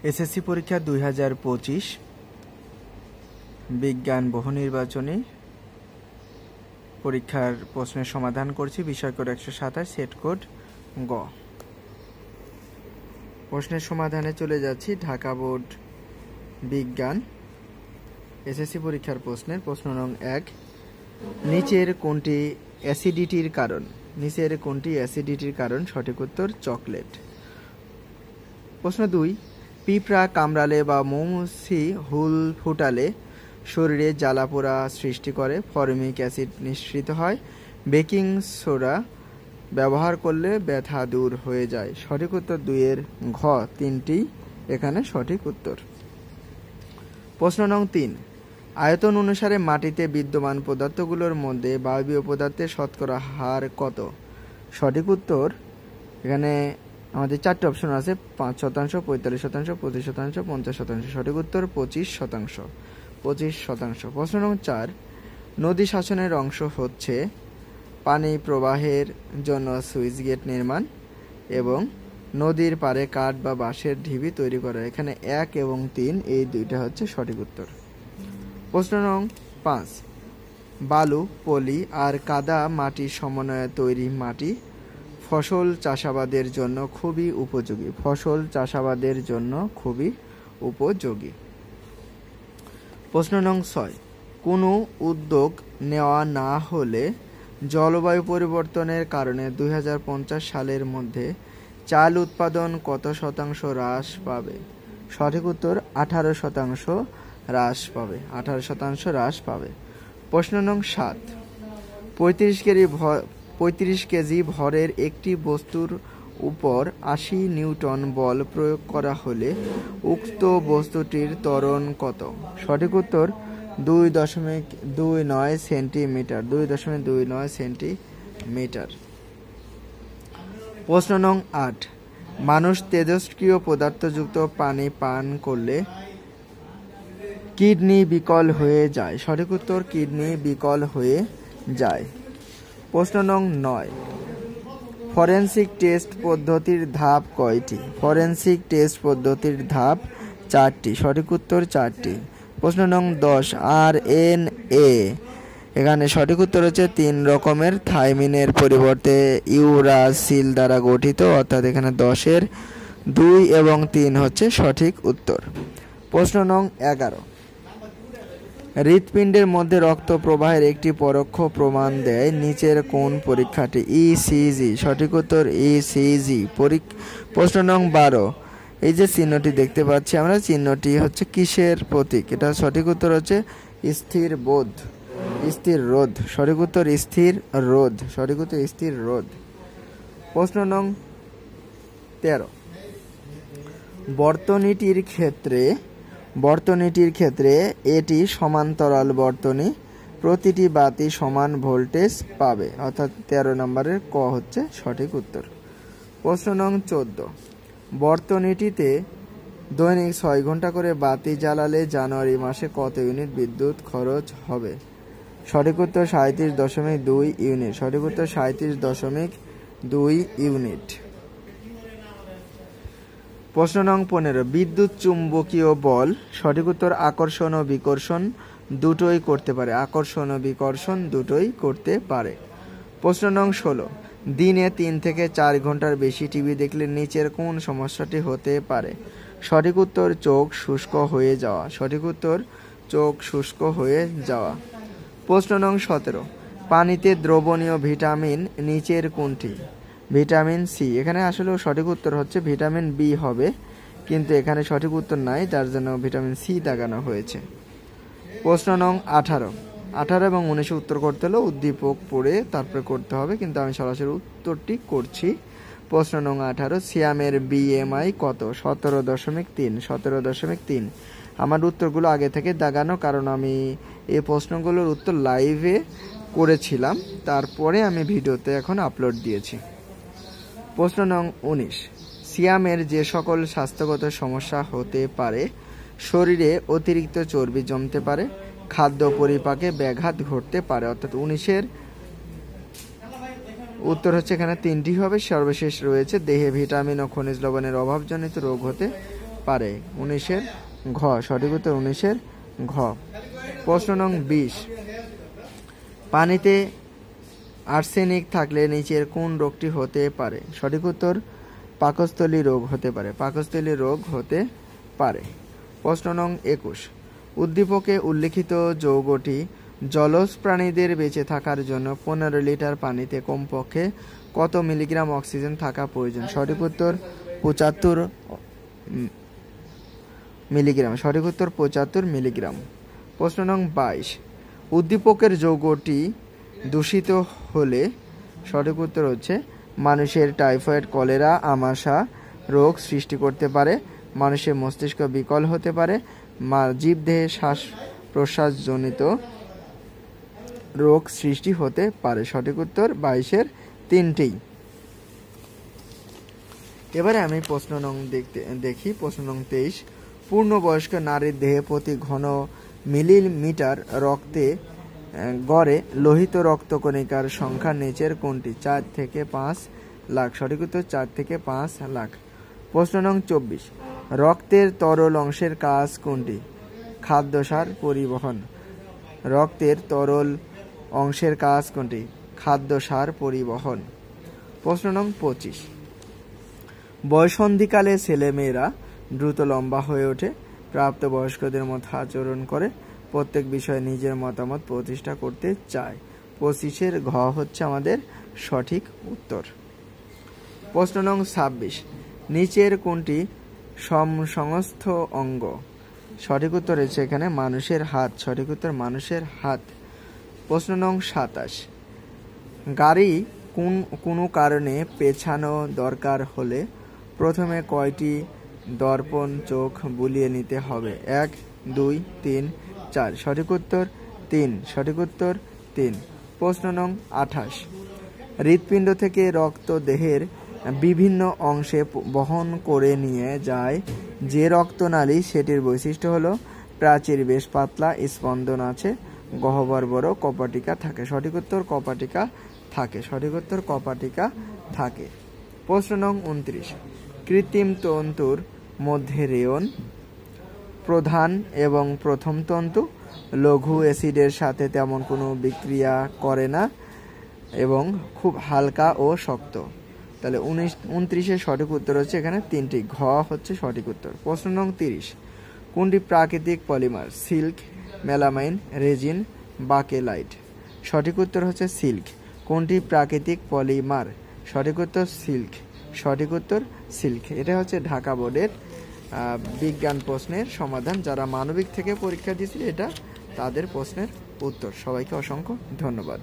SSC পরীক্ষা 2025 বিজ্ঞান বহু নির্বাচনী পরীক্ষার প্রশ্নের সমাধান করছি। বিষয় কোড 127, সেট কোড গ। প্রশ্নের সমাধানে চলে যাচ্ছি। ঢাকা বোর্ড বিজ্ঞান এসএসসি পরীক্ষার প্রশ্ন নং 1, নিচের কোনটি অ্যাসিডিটির কারণ? সঠিক উত্তর চকলেট। প্রশ্ন 2, পিঁপড়া কামড়ালে বা মৌমাছি হুল ফুটালে শরীরে জ্বালাপোড়া সৃষ্টি করে, ফরমিক অ্যাসিড নিঃসৃত হয়, বেকিং সোডা ব্যবহার করলে ব্যথা দূর হয়ে যায়। সঠিক উত্তর 2 এর ঘ, 3টি এখানে সঠিক উত্তর। প্রশ্ন নং 3, আয়তন অনুসারে মাটিতে বিদ্যমান পদার্থগুলোর মধ্যে বায়বীয় পদার্থের শতকরা হার কত? সঠিক উত্তর এখানে আমাদের 4টি অপশন আছে, 5%, 45%, 25%, 50%। সঠিক উত্তর 25%। প্রশ্ন নং 4, নদী শাসনের অংশ হচ্ছে পানি প্রবাহের জন্য সুইচ গেট নির্মাণ এবং নদীর পাড়ে কাঠ বা বাঁশের ঢিবি তৈরি করা। এখানে 1 এবং 3 এই দুইটা হচ্ছে সঠিক উত্তর। প্রশ্ন নং 5, বালু, পলি আর কাদা মাটির সমন্বয়ে তৈরি মাটি ফসল চাষাবাদের জন্য খুবই উপযোগী। প্রশ্ন নং 6, কোনো উদ্যোগ নেওয়া না হলে জলবায়ু পরিবর্তনের কারণে 2050 সালের মধ্যে চাল উৎপাদন কত শতাংশ হ্রাস পাবে? সঠিক উত্তর 18% হ্রাস পাবে। প্রশ্ন নং 7, 35 কেজি ভরের একটি বস্তুর উপর 80 নিউটন বল প্রয়োগ করা হলে উক্ত বস্তুটির ত্বরণ কত? সঠিক উত্তর 2.29 সেন্টিমিটার। প্রশ্ন নং 8, মানুষ তেজস্ক্রিয় পদার্থযুক্ত পানি পান করলে কিডনি বিকল হয়ে যায়। সঠিক উত্তর কিডনি বিকল হয়ে যায়। প্রশ্ন নং 9, ফরেনসিক টেস্ট পদ্ধতির ধাপ কয়টি? ফরেনসিক টেস্ট পদ্ধতির ধাপ 4টি। সঠিক উত্তর 4টি। প্রশ্ন নং 10, RNA এখানে সঠিক উত্তর হচ্ছে 3 রকমের, থাইমিনের পরিবর্তে ইউরাসিল দ্বারা গঠিত, অর্থাৎ এখানে 10 এর 2 এবং 3 হচ্ছে সঠিক উত্তর। প্রশ্ন নং 11, হৃৎপিণ্ডের মধ্যে রক্ত প্রবাহের একটি পরোক্ষ প্রমাণ দেয় নিচের কোন পরীক্ষাটি? ECG। সঠিক উত্তর ECG। প্রশ্ন নং 12, এই যে চিহ্নটি দেখতে পাচ্ছি আমরা, চিহ্নটি হচ্ছে কিসের প্রতীক? এটা সঠিক উত্তর হচ্ছে স্থির রোধ। সঠিক উত্তর স্থির রোধ। প্রশ্ন নং 13, বর্তনীটির ক্ষেত্রে এটি সমান্তরাল বর্তনী, প্রতিটি বাতি সমান ভোল্টেজ পাবে, অর্থাৎ 13 নম্বরের ক হচ্ছে সঠিক উত্তর। প্রশ্ন নং 14, বর্তনীটিতে দৈনিক 6 ঘন্টা করে বাতি জ্বালালে জানুয়ারি মাসে কত ইউনিট বিদ্যুৎ খরচ হবে? সঠিক উত্তর 37.2 ইউনিট। সঠিক উত্তর 37.2 ইউনিট। প্রশ্ন নং 15, বিদ্যুৎ চুম্বকীয় বল সঠিক উত্তর আকর্ষণ ও বিকর্ষণ দুটোই করতে পারে। প্রশ্ন নং 16, দিনে 3 থেকে 4 ঘন্টার বেশি টিভি দেখলে নিচের কোন সমস্যাটি হতে পারে? সঠিক উত্তর চোখ শুষ্ক হয়ে যাওয়া। প্রশ্ন নং 17, পানিতে দ্রবণীয় ভিটামিন নিচের কোনটি? Vitamin C. এখানে আসলে সঠিক উত্তর হচ্ছে ভিটামিন বি হবে, কিন্তু এখানে সঠিক উত্তর নাই, যার জন্য ভিটামিন সি দাগানো হয়েছে। প্রশ্ন নং 18 এবং 19 উত্তর করতে হলে উদ্দীপক পড়ে তারপরে করতে হবে, কিন্তু আমি সরাসরি উত্তরটি করছি। প্রশ্ন নং 18, সিয়ামের BMI কত? 17.3। আমার উত্তরগুলো আগে থেকে দাগানো, কারণ আমি এই প্রশ্নগুলোর উত্তর লাইভে করেছিলাম, তারপরে আমি ভিডিওতে এখন আপলোড দিয়েছি। প্রশ্ন নং 19, সিয়ামের যে সকল স্বাস্থ্যগত সমস্যা হতে পারে? শরীরে অতিরিক্ত চর্বি জমতে পারে, খাদ্য পরিপাকে ব্যাঘাত ঘটতে পারে, অর্থাৎ 19-এর উত্তর হচ্ছে এখানে 3টি হবে। সর্বশেষ রয়েছে দেহে ভিটামিন ও খনিজ লবণের অভাবজনিত রোগ হতে পারে? 19-এর ঘ। সঠিক উত্তর 19-এর ঘ। প্রশ্ন নং 20, পানিতে আর্সেনিক থাকলে নিচের কোন রোগটি হতে পারে? সঠিক উত্তর পাকস্থলী রোগ হতে পারে। পাকস্থলী রোগ হতে পারে। প্রশ্ন নং 21, উদ্দীপকে উল্লিখিত যৌগটি জলজ প্রাণীদের বেঁচে থাকার জন্য 15 লিটার পানিতে কমপক্ষে কত মিলিগ্রাম অক্সিজেন থাকা প্রয়োজন? সঠিক উত্তর 75 মিলিগ্রাম। সঠিক উত্তর 75 মিলিগ্রাম। প্রশ্ন নং 22, উদ্দীপকের যৌগটি দূষিত হলে সঠিক উত্তর হচ্ছে মানুষের টাইফয়েড, কলেরা, আমাশা রোগ সৃষ্টি করতে পারে, মানুষের মস্তিষ্ক বিকল হতে পারে, জীবদেহে শ্বাস প্রশ্বাসজনিত রোগ সৃষ্টি হতে পারে। সঠিক উত্তর 22-এর 3টি। এবারে আমি প্রশ্ন নং দেখি। প্রশ্ন নং 23, পূর্ণবয়স্ক নারীর দেহে প্রতি ঘন মিলিমিটার রক্তে গড়ে লোহিত রক্তকণিকার সংখ্যা নিচের কোনটি? 4 থেকে 5 লাখ। সঠিক উত্তর 4 থেকে 5 লাখ। প্রশ্ন নং 24, রক্তের তরল অংশের কাজ কোনটি? খাদ্যসার পরিবহন। রক্তের তরল অংশের কাজ কোনটি? খাদ্যসার পরিবহন। প্রশ্ন নং 25, বয়সন্ধিকালে ছেলেমেয়েরা দ্রুত লম্বা হয়ে ওঠে, প্রাপ্তবয়স্কদের মতো আচরণ করে, প্রত্যেক বিষয়ে নিজের মতামত প্রতিষ্ঠা করতে চায়। 25-এর ঘ হচ্ছে আমাদের সঠিক উত্তর। প্রশ্ন নং 26, নিচের কোনটি সমসংস্থ অঙ্গ? সঠিক উত্তর হচ্ছে এখানে মানুষের হাত। সঠিক উত্তর মানুষের হাত। প্রশ্ন নং 27, গাড়ি কোনো কারণে পেছানো দরকার হলে প্রথমে কয়টি দর্পণ চোখ বুলিয়ে নিতে হবে? 1, 2, 3, 4। সঠিক উত্তর 3। সঠিক উত্তর 3। প্রশ্ন নং 28, হৃৎপিণ্ড থেকে রক্ত দেহের বিভিন্ন অংশে বহন করে নিয়ে যায় যে রক্তনালী, সেটির বৈশিষ্ট্য হলো প্রাচীর বেশ পাতলা, স্পন্দন আছে, গহ্বর বড়, কপাটিকা থাকে। সঠিক উত্তর কপাটিকা থাকে। সঠিক উত্তর কপাটিকা থাকে। প্রশ্ন নং 29, কৃত্রিম তন্তুর মধ্যে রেয়ন প্রধান এবং প্রথম তন্তু, লঘু অ্যাসিডের সাথে তেমন কোনো বিক্রিয়া করে না এবং খুব হালকা ও শক্ত। তাহলে 29-এর সঠিক উত্তর হচ্ছে এখানে 3টি। ঘ হচ্ছে সঠিক উত্তর। প্রশ্ন নং 30, কোনটি প্রাকৃতিক polymer? Silk, melamine, resin, bakelite. সঠিক উত্তর হচ্ছে সিল্ক। কোনটি প্রাকৃতিক পলিমার? সঠিক উত্তর সিল্ক। সঠিক উত্তর সিল্ক। এটা হচ্ছে ঢাকা বোর্ডের বিজ্ঞান প্রশ্নের সমাধান। যারা মানবিক থেকে পরীক্ষা দিয়েছিল এটা তাদের প্রশ্নের উত্তর। সবাইকে অসংখ্য ধন্যবাদ।